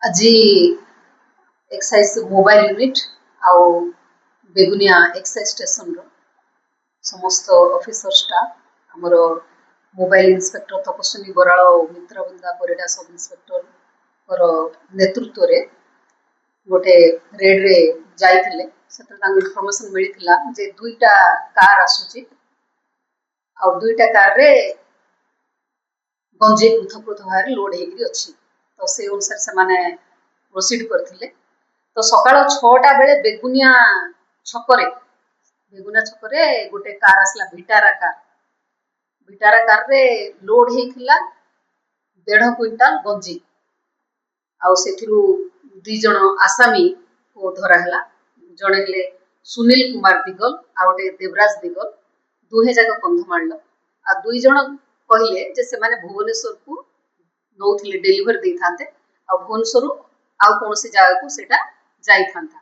আজি excise mobile unit आउ Begunia excise station रो समस्त ऑफिसर स्टाफ हमर मोबाइल इंस्पेक्टर तपस्विनी बराल और मित्रबंदा परिडा सब इंस्पेक्टर पर नेतृत्व रे गोटे रेड रे जाइथिले सेतर तांग इन्फॉर्मेशन मिलिथिला जे दुईटा कार आसुची आ दुईटा कार रे गंजे पृथक पृथक भाव लोड हेकरी अछि तो से अनुसार से माने प्रोसीड करथिले तो सकाळ 6टा बेले बेगुनिया छकरे गोटे कार आसला भिटारा कार रे लोड हेथिला 1.5 क्विंटाल गंजी आ सेथिरु दुई जण आसामी को धरा हला जणे ले सुनील कुमार दिगल आ गोटे देवराज दिगल दुहे जाक कंधमाल आ दुई जण कहले जे से माने भुवनेश्वर को नौथिले डेलीवर दे थाते आ भुवनेश्वर आ कौन से जगह को सेटा जाई थांता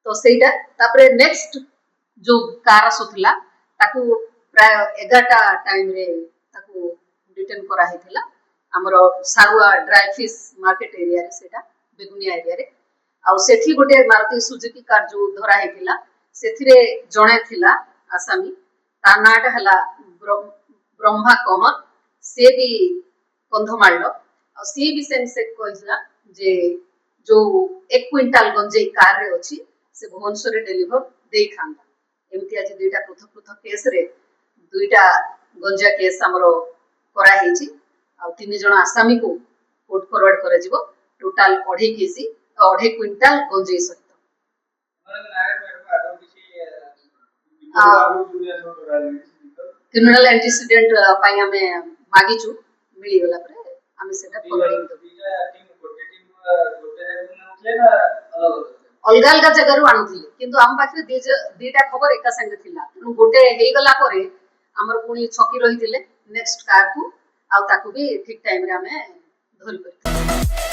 तो सेटा तापरे नेक्स्ट जो कार आसुथिला ताकू प्राय 11टा टाइम रे ताकू डिटेन करा हेथिला हमरो सारुआ ड्राई फिश मार्केट एरिया रे सेटा बेगुनिया एरिया रे आ सेठी गोटे मारुति सुजुकी कार जो धरा हेथिला सेथिरे जणे थिला आसामी ता नाटा हला ब्रह्मा कहन से भी कंधमाल आ सी भी से कहला जे जो 1 क्विंटाल गंजे कार रे अछि से भुवनेश्वर रे डेलीवर देई थांदा एमती आज दुईटा पृथक पृथक केस रे दुईटा गंजा केस हमरो करा हेची आ तीन जण आसामी को कोर्ट फॉरवर्ड करा जिवो टोटल 2.5 केजी 2.5 क्विंटाल गंजे सहित क्रिमिनल एंटीसीडेंट पाई हमें मागिचु मिली गला पर हमें सेटा फॉरवर्डिंग अलग अलग जगह रु आनुथिले किंतु हम पाखे दीटा खबर एका संगे थिला तेनु गोटे हेई गला परे हमर पुनी छकी रहिथिले नेक्स्ट कार को आ ताकू भी ठीक टाइम रे हमें धरि परथिले।